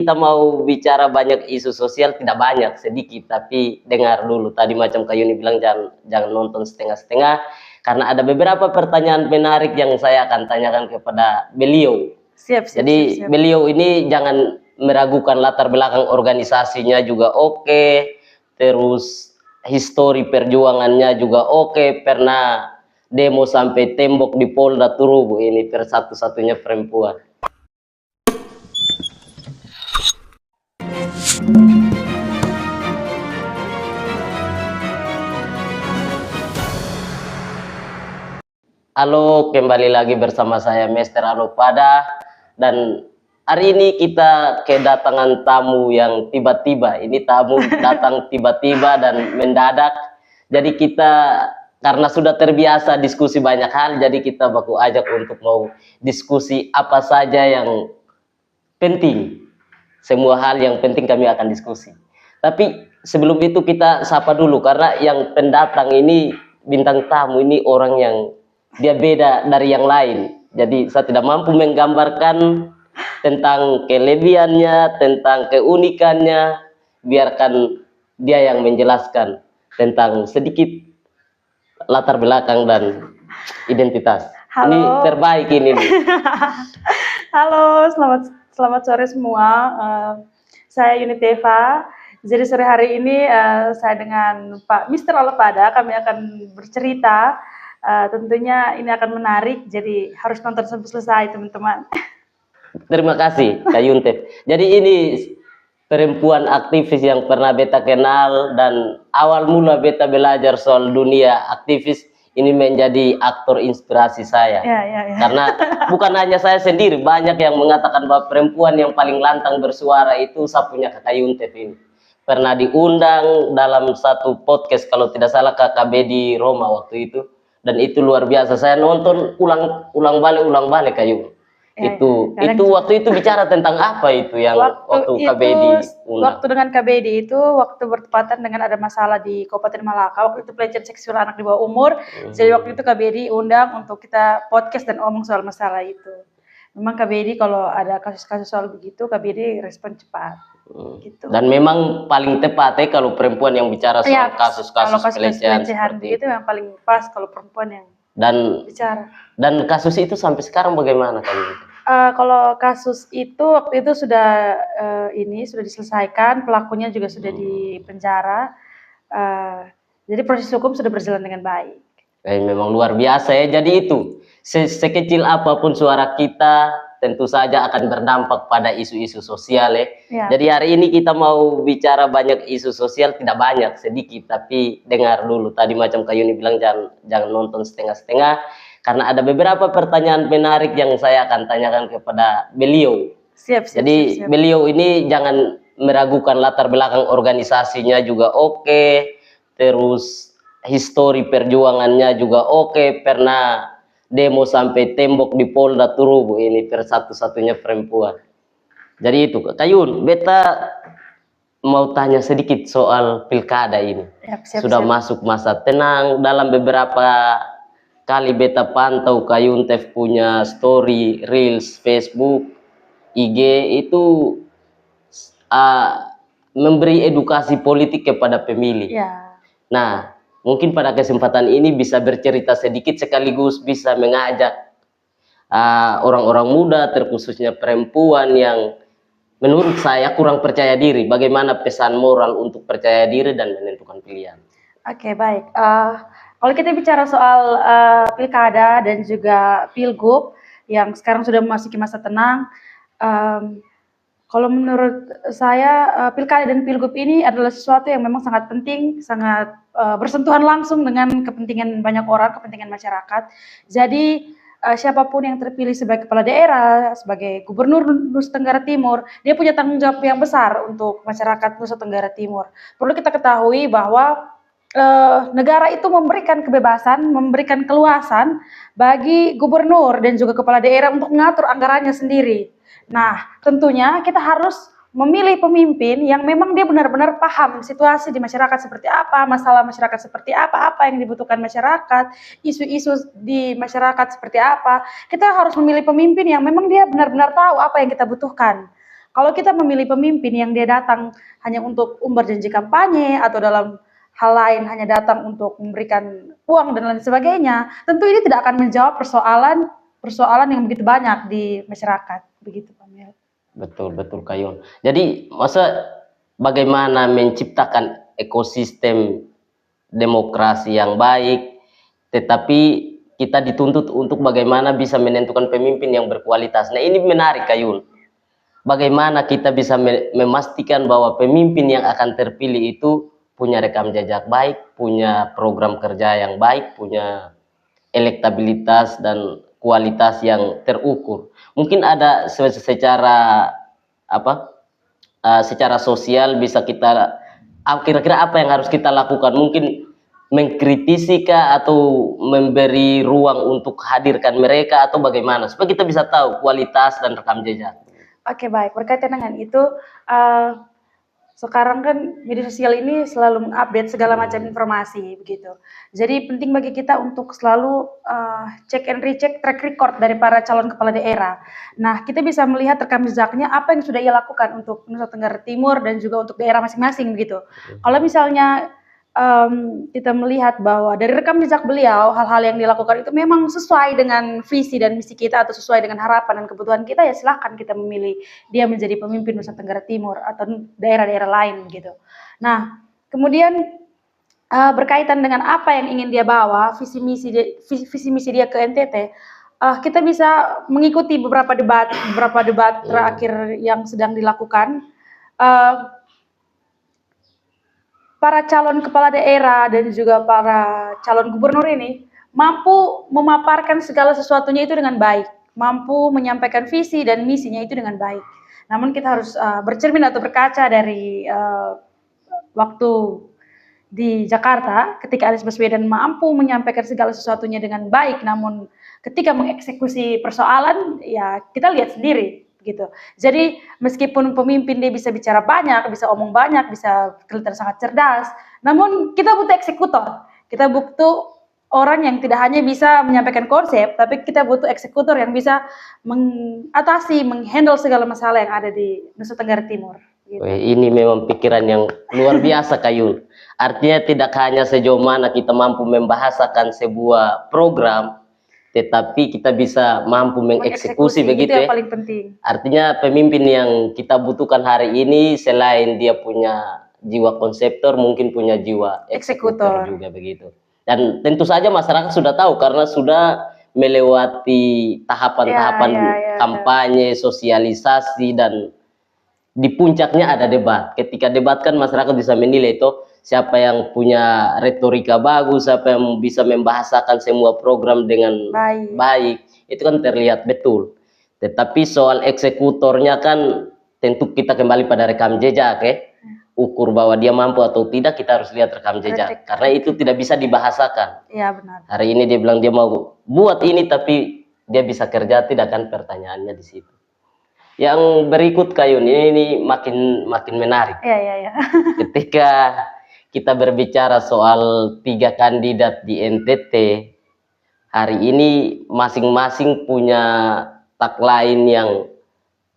Kita mau bicara banyak isu sosial, tidak banyak, sedikit, tapi dengar dulu. Tadi macam Kak Yuni bilang jangan nonton setengah-setengah, karena ada beberapa pertanyaan menarik yang saya akan tanyakan kepada beliau. Siap. Jadi beliau ini jangan meragukan latar belakang organisasinya juga oke, terus histori perjuangannya juga oke, pernah demo sampai tembok di Polda Turubu, ini satu-satunya perempuan. Halo, kembali lagi bersama saya Mr. Alopada, dan hari ini kita kedatangan tamu yang tiba-tiba. Ini tamu datang tiba-tiba dan mendadak. Jadi kita karena sudah terbiasa diskusi banyak hal, jadi kita baku ajak untuk mau diskusi apa saja yang penting. Semua hal yang penting kami akan diskusi. Tapi sebelum itu kita sapa dulu, karena yang pendatang ini, bintang tamu ini orang yang dia beda dari yang lain. Jadi saya tidak mampu menggambarkan tentang kelebihannya, tentang keunikannya. Biarkan dia yang menjelaskan tentang sedikit latar belakang dan identitas. Halo. Ini terbaik ini. Halo, selamat sore semua. Saya Yuniteva. Jadi sore hari ini saya dengan Pak Mr. Alopada, kami akan bercerita. Tentunya ini akan menarik, jadi harus nonton sampai selesai, teman-teman. Terima kasih, Kak Yuntef. Jadi ini perempuan aktivis yang pernah beta kenal, dan awal mula beta belajar soal dunia aktivis ini menjadi aktor inspirasi saya. Ya. Karena bukan hanya saya sendiri, banyak yang mengatakan bahwa perempuan yang paling lantang bersuara itu saya punya Kak Yuntef ini. Pernah diundang dalam satu podcast, kalau tidak salah KKB di Roma waktu itu. Dan itu luar biasa, saya nonton ulang balik Kak Yuni. Itu waktu itu bicara tentang apa itu yang waktu KBD diundang? Waktu dengan KBD itu waktu bertepatan dengan ada masalah di Kabupaten Malaka. Waktu itu pelecehan seksual anak di bawah umur. Jadi waktu itu KBD undang untuk kita podcast dan omong soal masalah itu. Memang KBD kalau ada kasus-kasus soal begitu, KBD respon cepat. Gitu. Dan memang paling tepat kalau perempuan yang bicara soal kasus-kasus pelecehan itu yang paling pas kalau perempuan yang bicara. Dan kasus itu sampai sekarang bagaimana Kak Yuni? Kalau kasus itu waktu itu sudah diselesaikan, pelakunya juga sudah dipenjara. Jadi proses hukum sudah berjalan dengan baik. Memang luar biasa ya. Jadi itu sekecil apapun suara kita, tentu saja akan berdampak pada isu-isu sosial ya. Jadi hari ini kita mau bicara banyak isu sosial, tidak banyak, sedikit, tapi dengar dulu. Tadi macam Kak Yuni bilang jangan nonton setengah-setengah, karena ada beberapa pertanyaan menarik yang saya akan tanyakan kepada beliau. Jadi beliau ini jangan meragukan latar belakang organisasinya juga oke, terus histori perjuangannya juga oke, pernah demo sampai tembok di Polda Turubu, ini satu-satunya perempuan. Jadi itu Kak Yun, beta mau tanya sedikit soal pilkada ini. Sudah masuk masa tenang. Dalam beberapa kali beta pantau Kak Yuntef punya story, reels, Facebook, IG itu memberi edukasi politik kepada pemilih. Nah, mungkin pada kesempatan ini bisa bercerita sedikit sekaligus bisa mengajak orang-orang muda, terkhususnya perempuan yang menurut saya kurang percaya diri. Bagaimana pesan moral untuk percaya diri dan menentukan pilihan? Oke, baik. Kalau kita bicara soal pilkada dan juga pilgub yang sekarang sudah memasuki masa tenang, kalau menurut saya pilkada dan pilgub ini adalah sesuatu yang memang sangat penting, sangat bersentuhan langsung dengan kepentingan banyak orang, kepentingan masyarakat. Jadi siapapun yang terpilih sebagai kepala daerah, sebagai gubernur Nusa Tenggara Timur, dia punya tanggung jawab yang besar untuk masyarakat Nusa Tenggara Timur. Perlu kita ketahui bahwa negara itu memberikan kebebasan, memberikan keluasan bagi gubernur dan juga kepala daerah untuk mengatur anggarannya sendiri. Nah, tentunya kita harus memilih pemimpin yang memang dia benar-benar paham situasi di masyarakat seperti apa, masalah masyarakat seperti apa yang dibutuhkan masyarakat, isu-isu di masyarakat seperti apa. Kita harus memilih pemimpin yang memang dia benar-benar tahu apa yang kita butuhkan. Kalau kita memilih pemimpin yang dia datang hanya untuk berjanji kampanye atau dalam hal lain hanya datang untuk memberikan uang dan lain sebagainya, tentu ini tidak akan menjawab persoalan yang begitu banyak di masyarakat, begitu Pak Mel. Betul, betul Kayun. Jadi masa bagaimana menciptakan ekosistem demokrasi yang baik, tetapi kita dituntut untuk bagaimana bisa menentukan pemimpin yang berkualitas. Nah ini menarik Kayun. Bagaimana kita bisa memastikan bahwa pemimpin yang akan terpilih itu punya rekam jejak baik, punya program kerja yang baik, punya elektabilitas dan kualitas yang terukur. Mungkin ada secara apa? Secara sosial bisa kita kira-kira apa yang harus kita lakukan? Mungkin mengkritisi kah atau memberi ruang untuk hadirkan mereka atau bagaimana supaya kita bisa tahu kualitas dan rekam jejak. Oke, baik. Berkaitan dengan itu, sekarang kan media sosial ini selalu mengupdate segala macam informasi, begitu. Jadi penting bagi kita untuk selalu cek and recheck track record dari para calon kepala daerah. Nah, kita bisa melihat rekam jejaknya apa yang sudah ia lakukan untuk Nusa Tenggara Timur dan juga untuk daerah masing-masing, begitu. Kalau misalnya kita melihat bahwa dari rekam jejak beliau hal-hal yang dilakukan itu memang sesuai dengan visi dan misi kita atau sesuai dengan harapan dan kebutuhan kita, ya silahkan kita memilih dia menjadi pemimpin Nusa Tenggara Timur atau daerah-daerah lain gitu. Nah, kemudian berkaitan dengan apa yang ingin dia bawa, visi misi dia ke NTT, kita bisa mengikuti beberapa debat terakhir yang sedang dilakukan. Para calon kepala daerah dan juga para calon gubernur ini mampu memaparkan segala sesuatunya itu dengan baik, mampu menyampaikan visi dan misinya itu dengan baik. Namun kita harus bercermin atau berkaca dari waktu di Jakarta ketika Anies Baswedan mampu menyampaikan segala sesuatunya dengan baik, namun ketika mengeksekusi persoalan ya kita lihat sendiri gitu. Jadi meskipun pemimpin dia bisa bicara banyak, bisa omong banyak, bisa kelihatan sangat cerdas, namun kita butuh eksekutor. Kita butuh orang yang tidak hanya bisa menyampaikan konsep, tapi kita butuh eksekutor yang bisa mengatasi, menghandle segala masalah yang ada di Nusa Tenggara Timur. Gitu. Ini memang pikiran yang luar biasa Kayun. Artinya tidak hanya sejauh mana kita mampu membahasakan sebuah program, tetapi kita bisa mampu mengeksekusi begitu itu yang ya. Paling penting. Artinya pemimpin yang kita butuhkan hari ini selain dia punya jiwa konseptor, mungkin punya jiwa eksekutor juga begitu. Dan tentu saja masyarakat sudah tahu karena sudah melewati tahapan-tahapan kampanye, sosialisasi, dan di puncaknya ada debat. Ketika debat kan masyarakat bisa menilai itu siapa yang punya retorika bagus, siapa yang bisa membahasakan semua program dengan baik. Itu kan terlihat betul. Tetapi soal eksekutornya kan tentu kita kembali pada rekam jejak ya. Ukur bahwa dia mampu atau tidak kita harus lihat rekam jejak. Karena itu tidak bisa dibahasakan. Iya benar. Hari ini dia bilang dia mau buat ini tapi dia bisa kerja tidak, kan pertanyaannya di situ. Yang berikut Kayun ini makin menarik. Iya. Ketika kita berbicara soal 3 kandidat di NTT, hari ini masing-masing punya tagline yang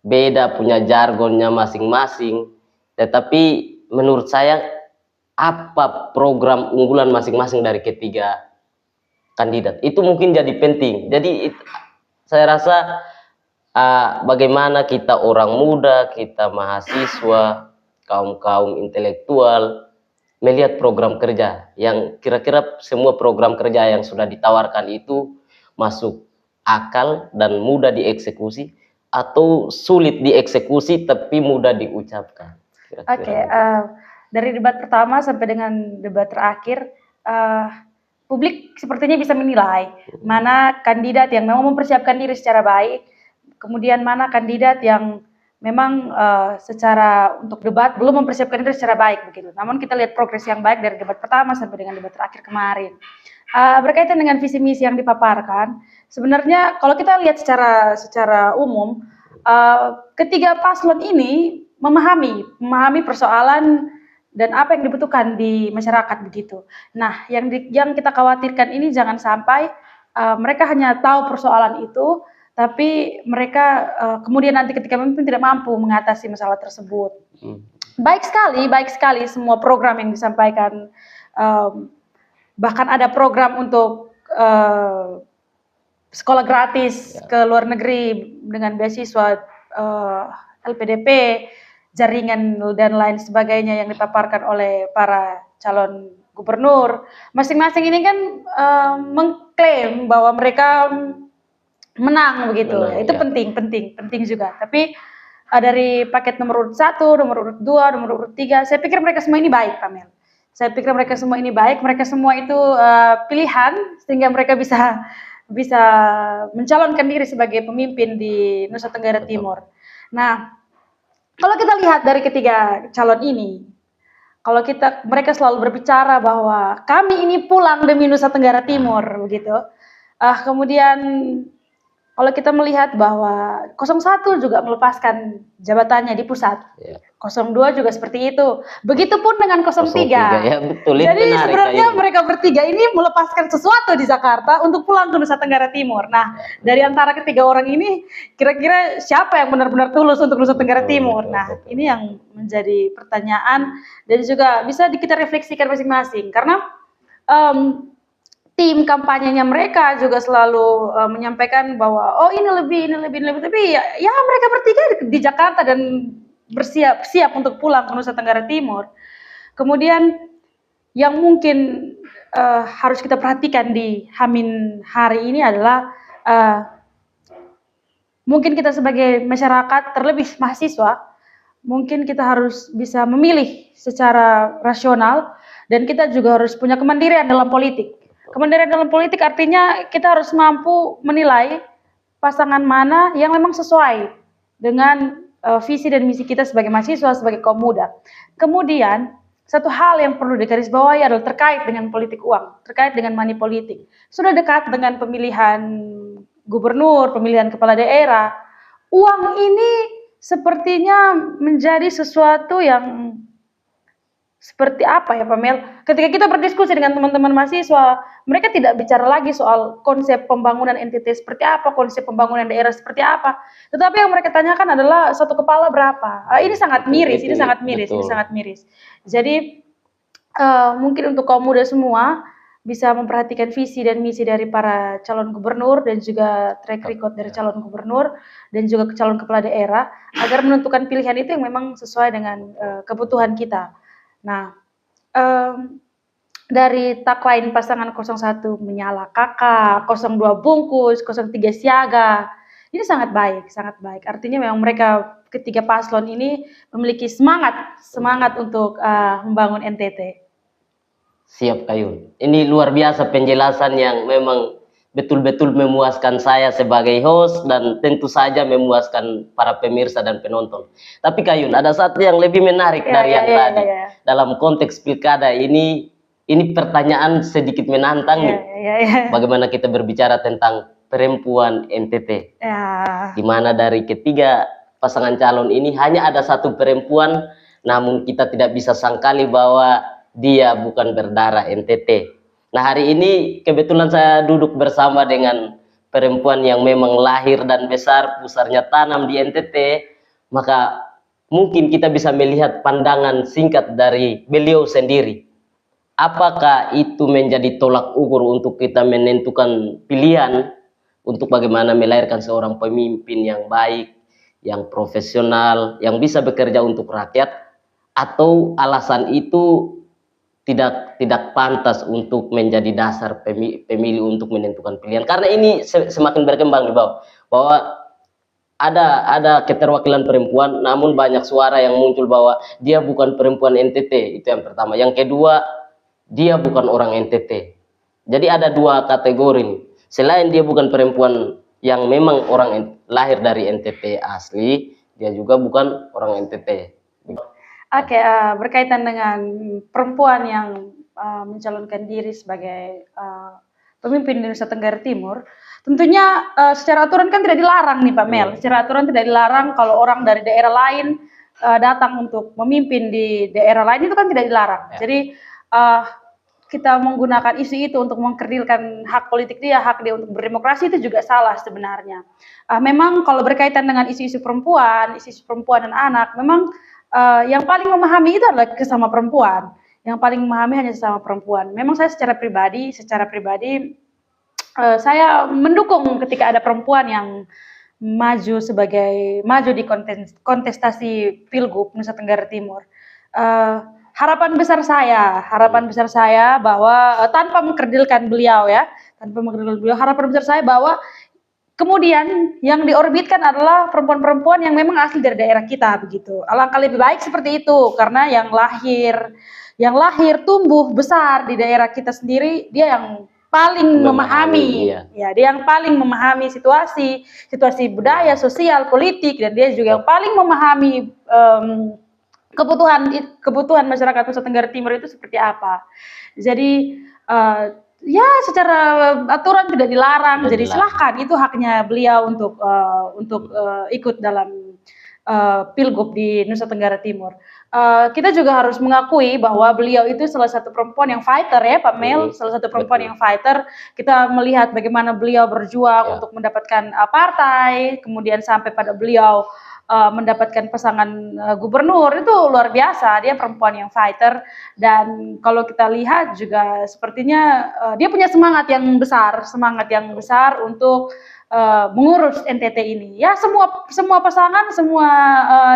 beda, punya jargonnya masing-masing. Tetapi menurut saya apa program unggulan masing-masing dari ketiga kandidat itu mungkin jadi penting. Jadi saya rasa bagaimana kita orang muda, kita mahasiswa, kaum intelektual melihat program kerja yang kira-kira semua program kerja yang sudah ditawarkan itu masuk akal dan mudah dieksekusi atau sulit dieksekusi tapi mudah diucapkan. Oke, dari debat pertama sampai dengan debat terakhir, publik sepertinya bisa menilai mana kandidat yang memang mempersiapkan diri secara baik, kemudian mana kandidat yang memang secara untuk debat belum mempersiapkan diri secara baik begitu. Namun kita lihat progres yang baik dari debat pertama sampai dengan debat terakhir kemarin. Berkaitan dengan visi misi yang dipaparkan, sebenarnya kalau kita lihat secara umum, ketiga paslon ini memahami persoalan dan apa yang dibutuhkan di masyarakat begitu. Nah, yang kita khawatirkan ini jangan sampai mereka hanya tahu persoalan itu, tapi mereka kemudian nanti ketika memimpin tidak mampu mengatasi masalah tersebut. Baik sekali semua program yang disampaikan. Bahkan ada program untuk sekolah gratis ke luar negeri dengan beasiswa LPDP, jaringan dan lain sebagainya yang dipaparkan oleh para calon gubernur. Masing-masing ini kan mengklaim bahwa mereka menang begitu. Itu penting juga. Tapi dari paket nomor urut 1, nomor urut 2, nomor urut 3, saya pikir mereka semua ini baik, Pak Mel. Saya pikir mereka semua ini baik, mereka semua itu pilihan sehingga mereka bisa mencalonkan diri sebagai pemimpin di Nusa Tenggara Timur. Nah, kalau kita lihat dari ketiga calon ini, kalau mereka selalu berbicara bahwa kami ini pulang demi Nusa Tenggara Timur, begitu. Kemudian kalau kita melihat bahwa 01 juga melepaskan jabatannya di pusat, 02 juga seperti itu. Begitupun dengan 03. Ya, betul, jadi sebenarnya mereka bertiga ini melepaskan sesuatu di Jakarta untuk pulang ke Nusa Tenggara Timur. Nah, dari antara ketiga orang ini, kira-kira siapa yang benar-benar tulus untuk Nusa Tenggara Timur? Nah, ini yang menjadi pertanyaan dan juga bisa kita refleksikan masing-masing. Karena tim kampanyenya mereka juga selalu menyampaikan bahwa ini lebih, tapi ya mereka bertiga di Jakarta dan bersiap untuk pulang ke Nusa Tenggara Timur. Kemudian yang mungkin harus kita perhatikan di Hamin hari ini adalah mungkin kita sebagai masyarakat, terlebih mahasiswa, mungkin kita harus bisa memilih secara rasional dan kita juga harus punya kemandirian dalam politik. Kemandirian dalam politik artinya kita harus mampu menilai pasangan mana yang memang sesuai dengan visi dan misi kita sebagai mahasiswa, sebagai kaum muda. Kemudian, satu hal yang perlu digarisbawahi adalah terkait dengan politik uang, terkait dengan money politik. Sudah dekat dengan pemilihan gubernur, pemilihan kepala daerah, uang ini sepertinya menjadi sesuatu yang seperti apa ya Pak Mel? Ketika kita berdiskusi dengan teman-teman mahasiswa, mereka tidak bicara lagi soal konsep pembangunan NTT seperti apa, konsep pembangunan daerah seperti apa. Tetapi yang mereka tanyakan adalah satu kepala berapa. Ini sangat miris, ini sangat miris. Jadi mungkin untuk kaum muda semua bisa memperhatikan visi dan misi dari para calon gubernur dan juga track record dari calon gubernur dan juga calon kepala daerah agar menentukan pilihan itu yang memang sesuai dengan kebutuhan kita. Nah, dari tagline pasangan 01 menyala kakak, 02 bungkus, 03 siaga, ini sangat baik. Artinya memang mereka ketiga paslon ini memiliki semangat untuk membangun NTT. Siap Kayun. Ini luar biasa penjelasan yang memang betul-betul memuaskan saya sebagai host dan tentu saja memuaskan para pemirsa dan penonton. Tapi Kayun, ada satu yang lebih menarik dari yang tadi. Dalam konteks pilkada ini pertanyaan sedikit menantang nih. Bagaimana kita berbicara tentang perempuan NTT. Di mana dari ketiga pasangan calon ini hanya ada satu perempuan, namun kita tidak bisa sangkali bahwa dia bukan berdarah NTT. Nah, hari ini kebetulan saya duduk bersama dengan perempuan yang memang lahir dan besar pusarnya tanam di NTT, maka mungkin kita bisa melihat pandangan singkat dari beliau sendiri. Apakah itu menjadi tolak ukur untuk kita menentukan pilihan untuk bagaimana melahirkan seorang pemimpin yang baik, yang profesional, yang bisa bekerja untuk rakyat, atau alasan itu tidak pantas untuk menjadi dasar pemilih untuk menentukan pilihan, karena ini semakin berkembang di bawah bahwa ada keterwakilan perempuan, namun banyak suara yang muncul bahwa dia bukan perempuan NTT. Itu yang pertama. Yang kedua, dia bukan orang NTT. Jadi ada dua kategori nih. Selain dia bukan perempuan yang memang lahir dari NTT asli, dia juga bukan orang NTT. Oke, berkaitan dengan perempuan yang mencalonkan diri sebagai pemimpin di Nusa Tenggara Timur, tentunya secara aturan kan tidak dilarang nih Pak Mel. Secara aturan tidak dilarang kalau orang dari daerah lain datang untuk memimpin di daerah lain, itu kan tidak dilarang. Jadi kita menggunakan isu itu untuk mengkerdilkan hak politik dia, hak dia untuk berdemokrasi, itu juga salah sebenarnya. Memang kalau berkaitan dengan isu-isu perempuan dan anak, memang yang paling memahami itu adalah sesama perempuan. Yang paling memahami hanya sesama perempuan. Memang saya secara pribadi saya mendukung ketika ada perempuan yang maju di kontestasi Pilgub Nusa Tenggara Timur. Harapan besar saya bahwa tanpa mengkerdilkan beliau, harapan besar saya bahwa kemudian yang diorbitkan adalah perempuan-perempuan yang memang asli dari daerah kita, begitu. Alangkah lebih baik seperti itu, karena yang lahir tumbuh besar di daerah kita sendiri, dia yang paling memahami, ya, dia yang paling memahami situasi budaya, sosial, politik, dan dia juga yang paling memahami kebutuhan masyarakat Nusa Tenggara Timur itu seperti apa. Jadi ya secara aturan tidak dilarang, jadi silahkan, itu haknya beliau untuk ikut dalam Pilgub di Nusa Tenggara Timur. Kita juga harus mengakui bahwa beliau itu salah satu perempuan yang fighter, ya Pak Mel, salah satu perempuan yang fighter. Kita melihat bagaimana beliau berjuang untuk mendapatkan partai, kemudian sampai pada beliau mendapatkan pasangan gubernur, itu luar biasa. Dia perempuan yang fighter, dan kalau kita lihat juga sepertinya dia punya semangat yang besar untuk mengurus NTT ini. Ya, semua pasangan, semua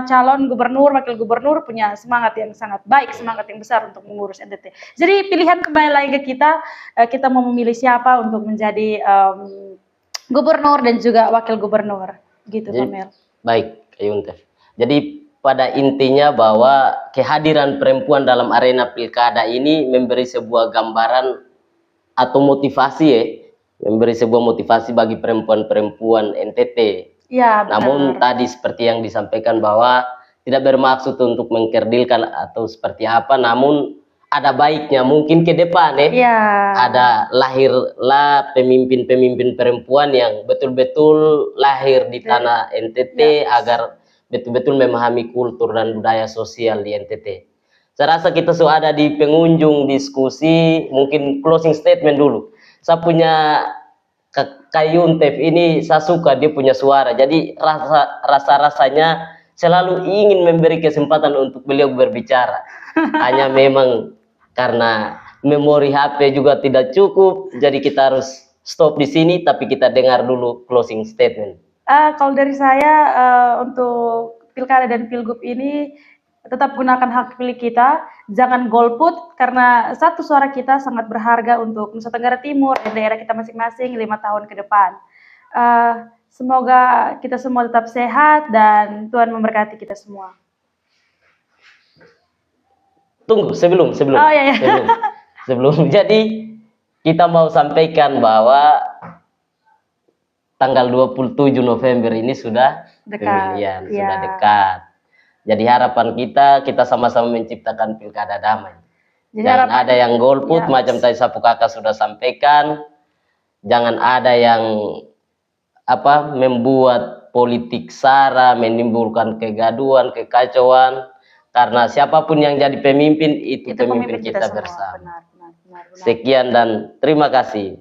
calon gubernur, wakil gubernur punya semangat yang sangat baik, semangat yang besar untuk mengurus NTT. Jadi pilihan kembali lagi ke kita mau memilih siapa untuk menjadi gubernur dan juga wakil gubernur, gitu Pak Mel. Baik, Yuntef. Jadi pada intinya bahwa kehadiran perempuan dalam arena pilkada ini memberi sebuah gambaran atau motivasi, memberi sebuah motivasi bagi perempuan-perempuan NTT. Ya, benar. Namun tadi seperti yang disampaikan bahwa tidak bermaksud untuk mengkerdilkan atau seperti apa, namun ada baiknya mungkin ke depan ada lahirlah pemimpin-pemimpin perempuan yang betul-betul lahir di tanah NTT agar betul-betul memahami kultur dan budaya sosial di NTT. Saya rasa kita sudah ada di pengunjung diskusi, mungkin closing statement dulu. Saya punya Kak Yuntef ini, saya suka dia punya suara, jadi rasa-rasanya selalu ingin memberi kesempatan untuk beliau berbicara. Hanya memang karena memori HP juga tidak cukup, jadi kita harus stop di sini, tapi kita dengar dulu closing statement. Kalau dari saya untuk pilkada dan pilgub ini tetap gunakan hak pilih kita, jangan golput, karena satu suara kita sangat berharga untuk Nusa Tenggara Timur dan daerah kita masing-masing 5 tahun ke depan. Semoga kita semua tetap sehat dan Tuhan memberkati kita semua. Tunggu, sebelum. Oh, iya. Sebelum. Jadi kita mau sampaikan bahwa tanggal 27 November ini sudah pemilihan, sudah dekat. Jadi harapan kita sama-sama menciptakan pilkada damai. Jangan ada yang golput, macam tadi Sapu Kakak sudah sampaikan. Jangan ada yang membuat politik sara, menimbulkan kegaduhan, kekacauan. Karena siapapun yang jadi pemimpin itu pemimpin kita bersama. Benar. Sekian dan terima kasih.